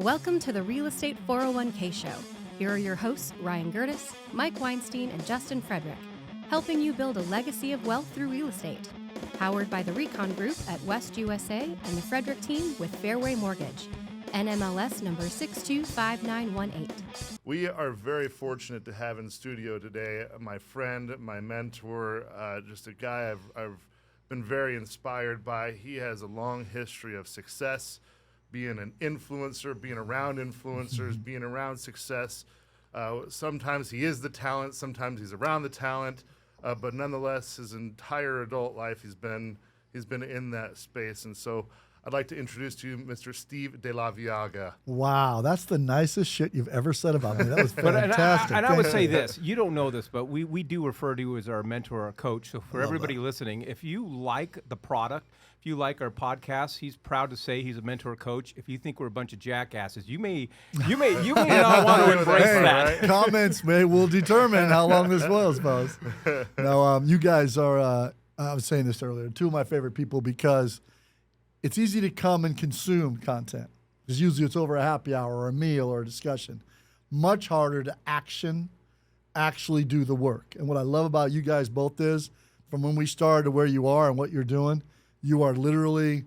Welcome to the Real Estate 401k Show. Here are your hosts, Ryan Gertis, Mike Weinstein, and Justin Frederick, helping you build a legacy of wealth through real estate. Powered by the Recon Group at West USA and the Frederick team with Fairway Mortgage. NMLS number 625918. We are very fortunate to have in studio today my friend, my mentor, just a guy I've been very inspired by. He has a long history of success, being an influencer, being around influencers, being around success. Sometimes he is the talent, sometimes he's around the talent, but nonetheless, his entire adult life he's been in that space. And so I'd like to introduce to you Mr. Steve de Laveaga. Wow, that's the nicest shit you've ever said about me. That was fantastic. And I would say this, you don't know this, but we do refer to you as our mentor or coach. So for everybody listening, if you like the product, if you like our podcast, he's proud to say he's a mentor coach. If you think we're a bunch of jackasses, you may not want to embrace that. Right? Comments will determine how long this was, folks. Now, you guys are, I was saying this earlier, two of my favorite people because it's easy to come and consume content. Because usually it's over a happy hour or a meal or a discussion. Much harder to actually do the work. And what I love about you guys both is, from when we started to where you are and what you're doing, you are literally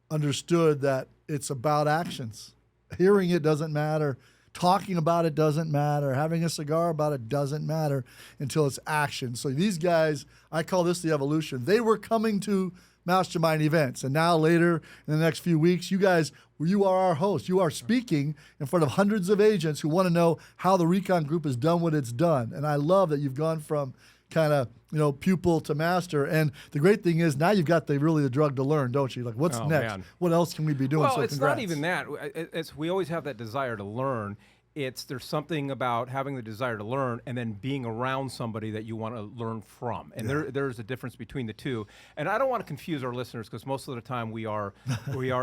understood that it's about actions. Hearing it doesn't matter. Talking about it doesn't matter. Having a cigar about it doesn't matter until it's action. So these guys, I call this the evolution. They were coming to mastermind events. And now later in the next few weeks, you guys, you are our host. You are speaking in front of hundreds of agents who want to know how the Recon Group has done what it's done. And I love that you've gone from kind of, pupil to master. And the great thing is now you've got the drug to learn, don't you? Like, what's next? Man. What else can we be doing? Well, So it's congrats. not even that. We always have that desire to learn. There's something about having the desire to learn and then being around somebody that you want to learn from. And there's a difference between the two. And I don't want to confuse our listeners because most of the time we are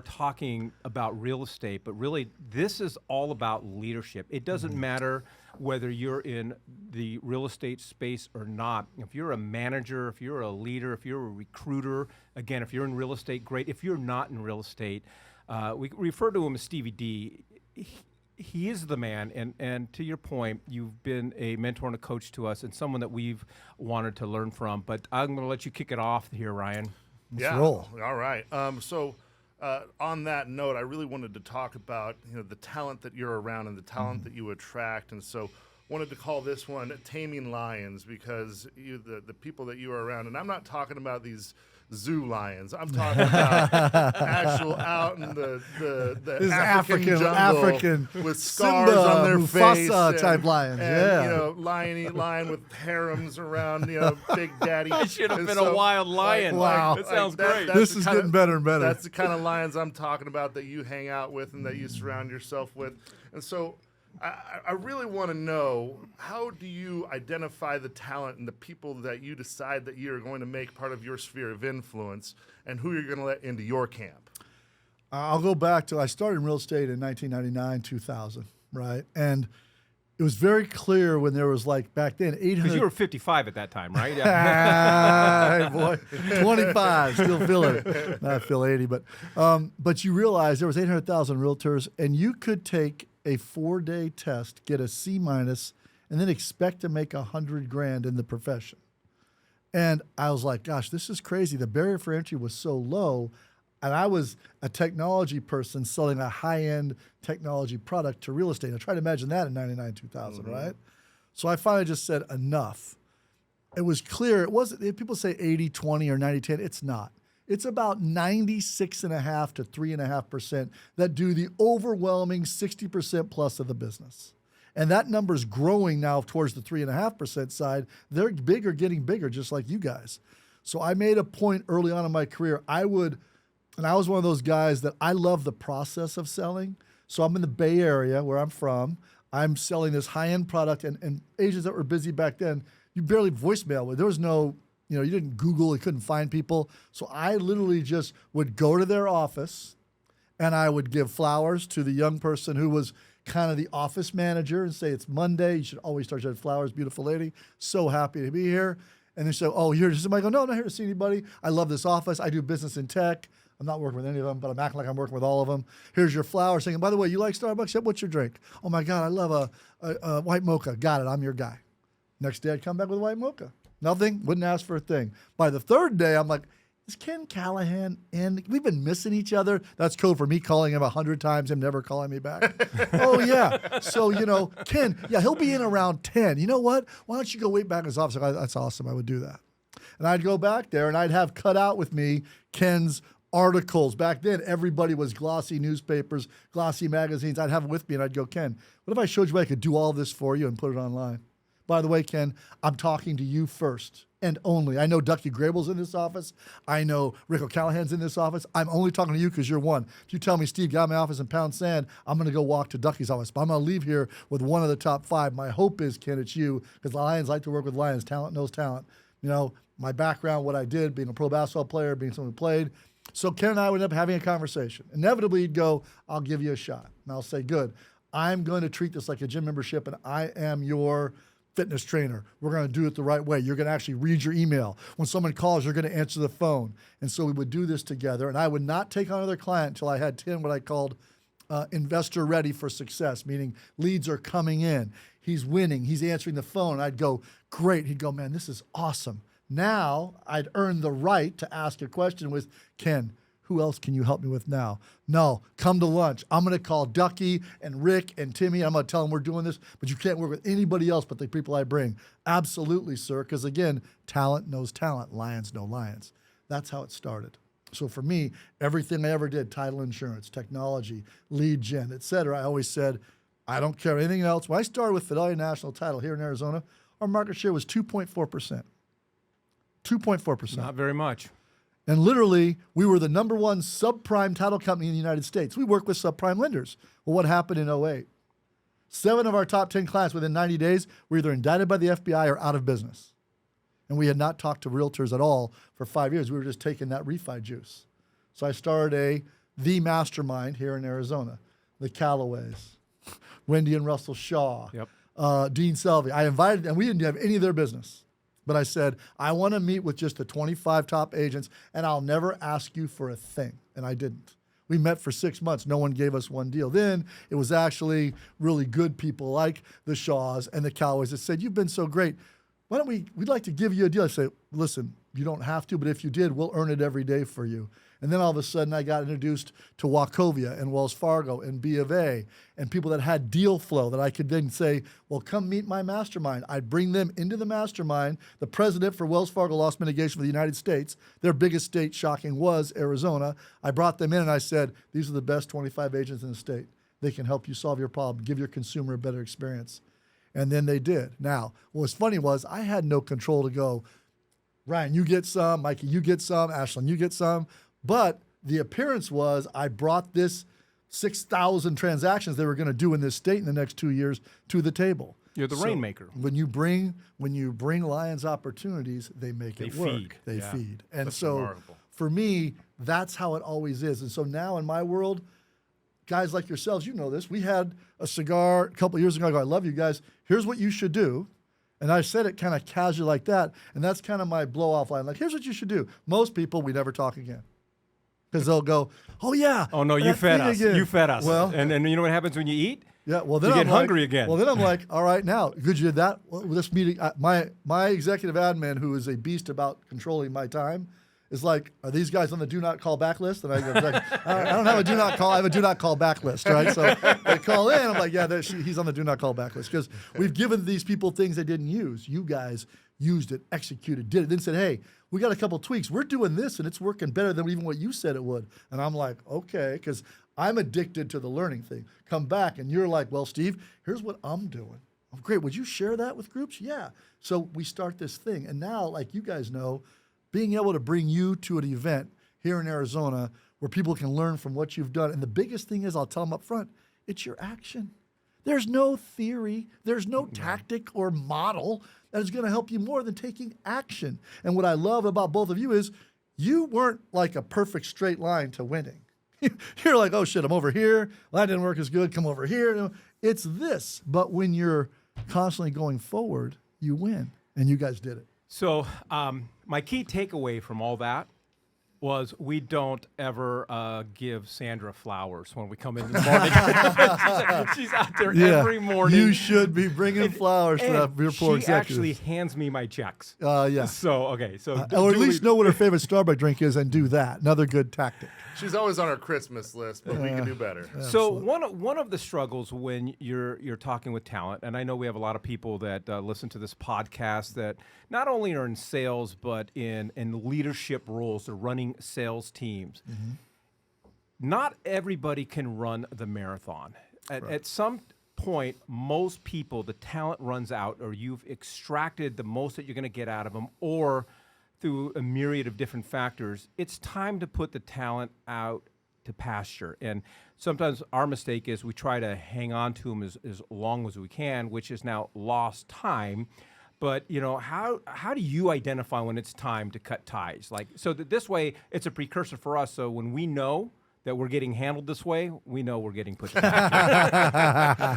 talking about real estate, but really this is all about leadership. It doesn't matter whether you're in the real estate space or not. If you're a manager, if you're a leader, if you're a recruiter, again, if you're in real estate, great. If you're not in real estate, we refer to him as Stevie D. He is the man, and to your point, you've been a mentor and a coach to us and someone that we've wanted to learn from. But I'm going to let you kick it off here, Ryan. Let's roll. All right. On that note, I really wanted to talk about the talent that you're around and the talent that you attract. And so wanted to call this one Taming Lions because the people that you are around, and I'm not talking about these zoo lions. I'm talking about actual out in the African jungle with scars Simba, on their Mufasa face type lions. And, lion with harems around, Big Daddy. I should have been a wild lion. Wow. That sounds great. This is getting better and better. That's the kind of lions I'm talking about that you hang out with and that you surround yourself with. And so I really want to know, how do you identify the talent and the people that you decide that you're going to make part of your sphere of influence and who you're going to let into your camp? I'll go back to, I started in real estate in 1999, 2000, right? And it was very clear when there was back then 800. Because you were 55 at that time, right? Hey, boy, 25, still feel it. Not feel 80, but you realize there was 800,000 realtors, and you could take a 4-day test, get a C-, and then expect to make $100,000 in the profession. And I was like, gosh, this is crazy. The barrier for entry was so low. And I was a technology person selling a high-end technology product to real estate. I tried to imagine that in 99, 2000, right? So I finally just said, enough. It was clear. It wasn't, people say 80-20 or 90-10. It's not. It's about 96.5% to 3.5% that do the overwhelming 60% plus of the business. And that number's growing now towards the 3.5% side. They're bigger, getting bigger, just like you guys. So I made a point early on in my career. I was one of those guys that I love the process of selling. So I'm in the Bay Area where I'm from. I'm selling this high-end product, and agents that were busy back then, you barely voicemail with. There was no, you didn't Google, you couldn't find people. So I literally just would go to their office and I would give flowers to the young person who was kind of the office manager and say, it's Monday, you should always start with flowers, beautiful lady, so happy to be here. And they say, oh, you're here to see somebody? I go, no, I'm not here to see anybody. I love this office. I do business in tech. I'm not working with any of them, but I'm acting like I'm working with all of them. Here's your flower saying, by the way, you like Starbucks? Yep, what's your drink? Oh my God, I love a white mocha. Got it, I'm your guy. Next day I'd come back with a white mocha. Nothing, wouldn't ask for a thing. By the third day, I'm like, is Ken Callahan in? We've been missing each other. That's code for me calling him 100 times, him never calling me back. Oh, yeah. So, Ken, yeah, he'll be in around 10. You know what? Why don't you go wait back in his office? That's awesome. I would do that. And I'd go back there, and I'd have cut out with me Ken's articles. Back then, everybody was glossy newspapers, glossy magazines. I'd have it with me, and I'd go, Ken, what if I showed you I could do all this for you and put it online? By the way, Ken, I'm talking to you first and only. I know Ducky Grable's in this office. I know Rick O'Callahan's in this office. I'm only talking to you because you're one. If you tell me, Steve, get out of my office and pound sand, I'm going to go walk to Ducky's office. But I'm going to leave here with one of the top 5. My hope is, Ken, it's you, because Lions like to work with Lions. Talent knows talent. My background, what I did, being a pro basketball player, being someone who played. So Ken and I would end up having a conversation. Inevitably, he'd go, I'll give you a shot. And I'll say, good. I'm going to treat this like a gym membership, and I am your fitness trainer. We're going to do it the right way. You're going to actually read your email. When someone calls, you're going to answer the phone. And so we would do this together. And I would not take on another client until I had 10 what I called investor ready for success, meaning leads are coming in. He's winning. He's answering the phone. I'd go, great. He'd go, man, this is awesome. Now I'd earn the right to ask a question with, Ken, who else can you help me with now? No, come to lunch. I'm going to call Ducky and Rick and Timmy. I'm going to tell them we're doing this, but you can't work with anybody else but the people I bring. Absolutely, sir, because again, talent knows talent. Lions know lions. That's how it started. So for me, everything I ever did, title insurance, technology, lead gen, et cetera, I always said, I don't care anything else. When I started with Fidelity National Title here in Arizona, our market share was 2.4%. 2.4%. Not very much. And literally, we were the number 1 subprime title company in the United States. We work with subprime lenders. Well, what happened in 2008? 7 of our top 10 clients within 90 days were either indicted by the FBI or out of business. And we had not talked to realtors at all for 5 years. We were just taking that refi juice. So I started the mastermind here in Arizona, the Callaways, Wendy and Russell Shaw, Dean Selvey. I invited them. We didn't have any of their business. But I said, I want to meet with just the 25 top agents, and I'll never ask you for a thing. And I didn't. We met for 6 months. No one gave us one deal. Then it was actually really good people like the Shaws and the Callaways that said, you've been so great. Why don't we'd like to give you a deal. I said, listen, you don't have to, but if you did, we'll earn it every day for you. And then all of a sudden, I got introduced to Wachovia and Wells Fargo and B of A and people that had deal flow that I could then say, well, come meet my mastermind. I'd bring them into the mastermind. The president for Wells Fargo Loss Mitigation for the United States, their biggest state, shocking, was Arizona. I brought them in and I said, these are the best 25 agents in the state. They can help you solve your problem, give your consumer a better experience. And then they did. Now, what was funny was I had no control to go, Ryan, you get some, Mikey, you get some, Ashlyn, you get some. But the appearance was I brought this 6,000 transactions they were going to do in this state in the next 2 years to the table. You're the rainmaker. When you bring Lions opportunities, they make it work. Feed. They feed. And That's so remarkable. For me, that's how it always is. And so now in my world, guys like yourselves, you know this. We had a cigar a couple years ago. I go, I love you guys. Here's what you should do. And I said it kind of casually like that. And that's kind of my blow-off line. Like, here's what you should do. Most people, we never talk again. Because they'll go, oh, yeah. Oh, no, you fed us. Again. You fed us. Well, and you know what happens when you eat? Yeah, well, then you get I'm like, hungry again. Well, then I'm like, all right, now, good you did that. Well, this meeting, my executive admin, who is a beast about controlling my time, is like, are these guys on the do not call back list? And I go, like, I don't have a do not call. I have a do not call back list, right? So they call in. I'm like, yeah, he's on the do not call back list because we've given these people things they didn't use. You guys used it, executed, did it, then said, hey, we got a couple tweaks. We're doing this, and it's working better than even what you said it would. And I'm like, okay, because I'm addicted to the learning thing. Come back, and you're like, well, Steve, here's what I'm doing. Oh, great. Would you share that with groups? Yeah. So we start this thing. And now, like you guys know, being able to bring you to an event here in Arizona where people can learn from what you've done. And the biggest thing is, I'll tell them up front, it's your action. There's no theory. There's no tactic or model that is going to help you more than taking action. And what I love about both of you is you weren't like a perfect straight line to winning. You're like, oh, shit, I'm over here. Well, that didn't work as good. Come over here. You know, it's this. But when you're constantly going forward, you win. And you guys did it. So my key takeaway from all that was we don't ever give Sandra flowers when we come in the morning. She's out there every morning. You should be bringing flowers to your poor executives. She actually hands me my checks. Yeah. So, okay. So or at least know what her favorite Starbucks drink is and do that. Another good tactic. She's always on our Christmas list, but we can do better. So one of the struggles when you're talking with talent, and I know we have a lot of people that listen to this podcast that not only are in sales but in leadership roles, they're running sales teams. Not everybody can run the marathon. At some point, most people, the talent runs out, or you've extracted the most that you're going to get out of them, or through a myriad of different factors, it's time to put the talent out to pasture. And sometimes our mistake is we try to hang on to them as long as we can, which is now lost time. But how do you identify when it's time to cut ties? Like, so that this way, it's a precursor for us. So when we know that we're getting handled this way, we know we're getting put to How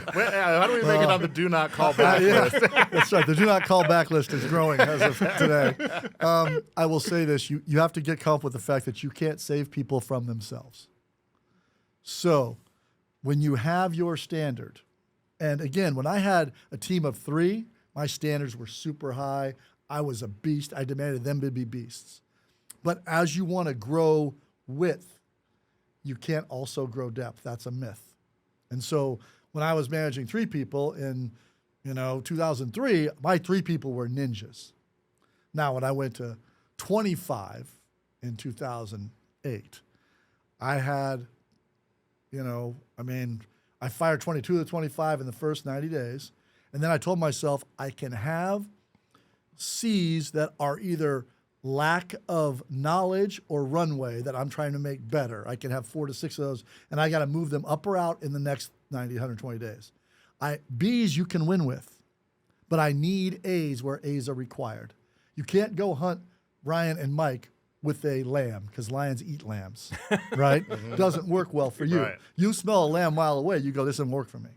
do we make it on the do not call back list? That's right. The do not call back list is growing as of today. I will say this. You have to get comfortable with the fact that you can't save people from themselves. So when you have your standard, and again, when I had a team of 3, my standards were super high. I was a beast. I demanded them to be beasts. But as you want to grow width, you can't also grow depth. That's a myth. And so when I was managing 3 people in 2003, my 3 people were ninjas. Now, when I went to 25 in 2008, I had, I fired 22 to 25 in the first 90 days. And then I told myself I can have C's that are either lack of knowledge or runway that I'm trying to make better. I can have 4 to 6 of those, and I got to move them up or out in the next 90, 120 days. B's you can win with, but I need A's where A's are required. You can't go hunt Ryan and Mike with a lamb because lions eat lambs, right? Doesn't work well for you. Right. You smell a lamb a mile away, you go, this doesn't work for me.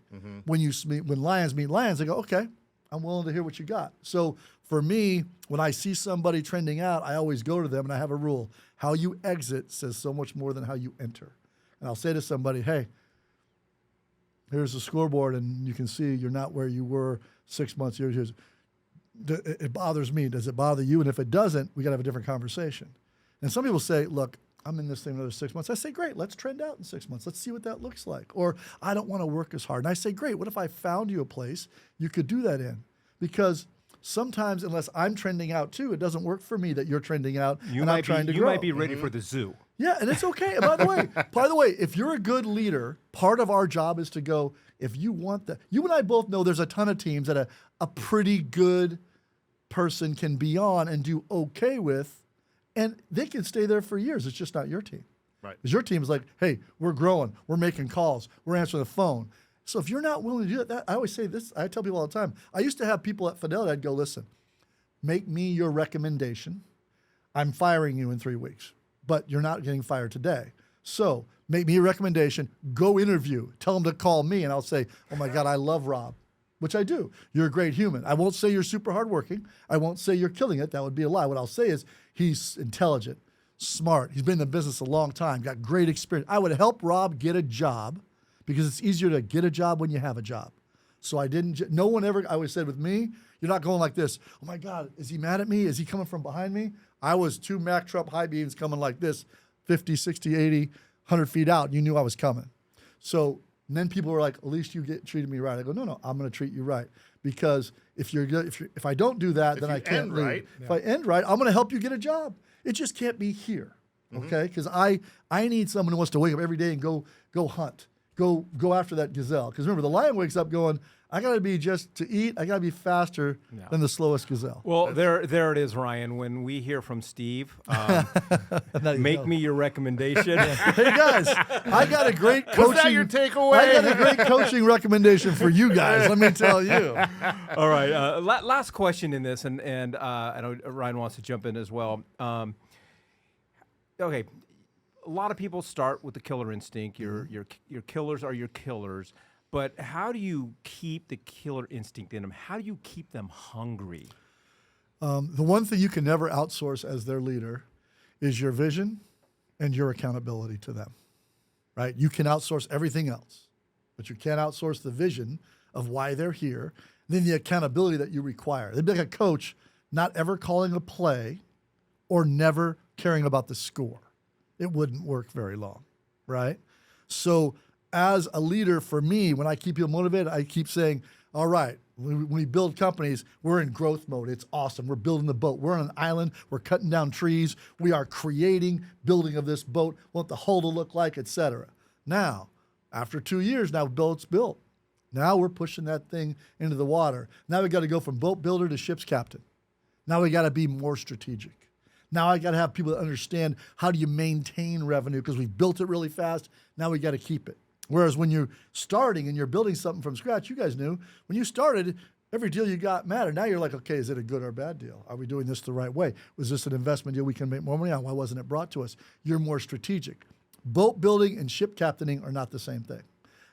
When lions meet lions, they go, okay, I'm willing to hear what you got. So for me, when I see somebody trending out, I always go to them and I have a rule. How you exit says so much more than how you enter. And I'll say to somebody, hey, here's the scoreboard and you can see you're not where you were 6 months, years. It bothers me. Does it bother you? And if it doesn't, we got to have a different conversation. And some people say, look, I'm in this thing another 6 months. I say, great, let's trend out in 6 months. Let's see what that looks like. Or I don't want to work as hard. And I say, great, what if I found you a place you could do that in? Because sometimes, unless I'm trending out too, it doesn't work for me that you're trending out and I'm trying to grow. You might be ready for the zoo. Yeah, and it's okay. And by the way, if you're a good leader, part of our job is to go, if you want that, you and I both know there's a ton of teams that a pretty good person can be on and do okay with, and they can stay there for years. It's just not your team. Right. Because your team is like, hey, we're growing, we're making calls, we're answering the phone. So if you're not willing to do that, I always say this, I tell people all the time, I used to have people at Fidelity, I'd go, listen, make me your recommendation. I'm firing you in 3 weeks, but you're not getting fired today. So make me a recommendation, go interview, tell them to call me, and I'll say, oh my God, I love Rob, which I do. You're a great human. I won't say you're super hardworking. I won't say you're killing it. That would be a lie. What I'll say is he's intelligent, smart. He's been in the business a long time, got great experience. I would help Rob get a job because it's easier to get a job when you have a job. So no one ever, I always said with me, you're not going like this. Oh my God, is he mad at me? Is he coming from behind me? I was 2 Mack Truck high beams coming like this, 50, 60, 80, 100 feet out. And you knew I was coming. So and then people were like, at least you treated me right. I go, no, I'm going to treat you right. Because if I don't do that, then I can't leave. Right. If I end right, I'm going to help you get a job. It just can't be here, okay? Because I need someone who wants to wake up every day and go hunt. Go after that gazelle. Because remember, the lion wakes up going, I got to be just to eat. I got to be faster than the slowest gazelle. Well, there it is, Ryan. When we hear from Steve, make me your recommendation. Hey guys, I got a great coaching. Was that your takeaway? I got a great coaching recommendation for you guys. Let me tell you. All right. Last question in this, and I know Ryan wants to jump in as well. Okay. A lot of people start with the killer instinct. Your killers are your killers. But how do you keep the killer instinct in them? How do you keep them hungry? The one thing you can never outsource as their leader is your vision and your accountability to them, right? You can outsource everything else, but you can't outsource the vision of why they're here, then the accountability that you require. They'd be like a coach not ever calling a play or never caring about the score. It wouldn't work very long, right? So as a leader, for me, when I keep people motivated, I keep saying, all right, when we build companies, we're in growth mode. It's awesome. We're building the boat. We're on an island. We're cutting down trees. We are creating building of this boat, what the hull to look like, et cetera. Now, after 2 years, now boat's built. Now we're pushing that thing into the water. Now we got to go from boat builder to ship's captain. Now we got to be more strategic. Now I got to have people that understand how do you maintain revenue because we've built it really fast. Now we got to keep it. Whereas when you're starting and you're building something from scratch, you guys knew when you started, every deal you got mattered. Now you're like, okay, is it a good or bad deal? Are we doing this the right way? Was this an investment deal we can make more money on? Why wasn't it brought to us? You're more strategic. Boat building and ship captaining are not the same thing.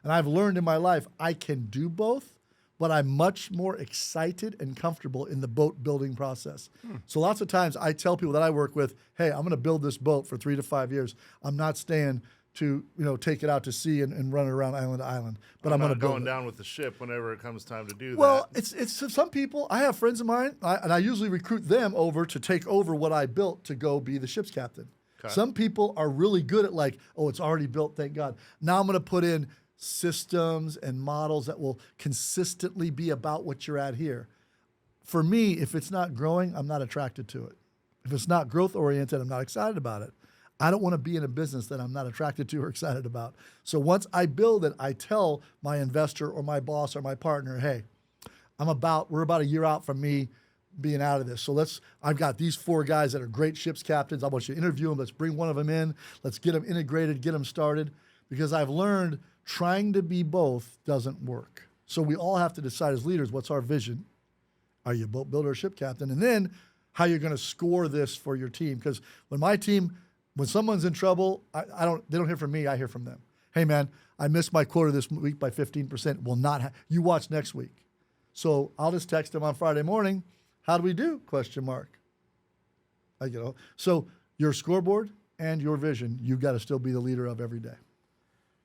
And I've learned in my life I can do both, but I'm much more excited and comfortable in the boat building process. So lots of times I tell people that I work with, hey, I'm going to build this boat for 3 to 5 years. I'm not staying to take it out to sea and run it around island to island. But I'm going to build going it. down with the ship whenever it comes time to do Well, that. it's some people. I have friends of mine, and I usually recruit them over to take over what I built to go be the ship's captain. Okay. Some people are really good at like, oh, it's already built, thank God. Now I'm going to put in systems and models that will consistently be about what you're at here. For me, if it's not growing, I'm not attracted to it. If it's not growth oriented, I'm not excited about it. I don't want to be in a business that I'm not attracted to or excited about. So once I build it, I tell my investor or my boss or my partner, hey, we're about a year out from me being out of this. So I've got these 4 guys that are great ships captains. I want you to interview them. Let's bring one of them in. Let's get them integrated, get them started. Because I've learned trying to be both doesn't work. So we all have to decide as leaders, what's our vision? Are you a boat builder or ship captain? And then how you're going to score this for your team. Because when someone's in trouble, they don't hear from me, I hear from them. Hey man, I missed my quota this week by 15%. You watch next week. So I'll just text them on Friday morning. How do we do? ? So your scoreboard and your vision, you've got to still be the leader of every day.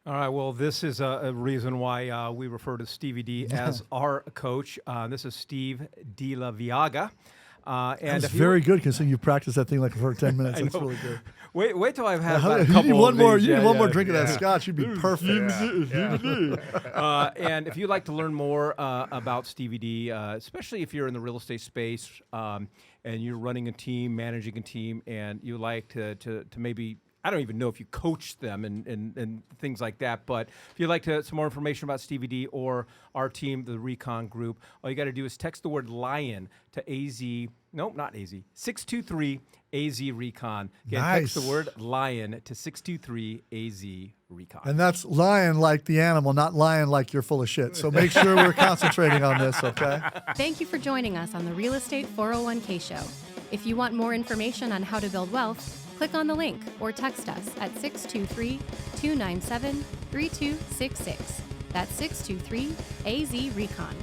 All right, well, this is a reason why we refer to Stevie D as our coach. This is Steve D. Laveaga. And it's very good considering you've practiced that thing like for 10 minutes. That's really good. Wait till I've had about a couple you need one of more. these. You need one more drink of that scotch. You'd be perfect. And if you'd like to learn more about Stevie D, especially if you're in the real estate space and you're running a team, managing a team, and you like to maybe, I don't even know if you coach them and things like that, but if you'd like some more information about Stevie D or our team, the Recon Group, all you got to do is text the word LION to 623-AZ Recon. Again, Nice. text the word LION to 623-AZ Recon. And that's lion like the animal, not lion like you're full of shit. So make sure we're concentrating on this, okay? Thank you for joining us on the Real Estate 401k Show. If you want more information on how to build wealth, click on the link or text us at 623-297-3266. That's 623-AZ Recon.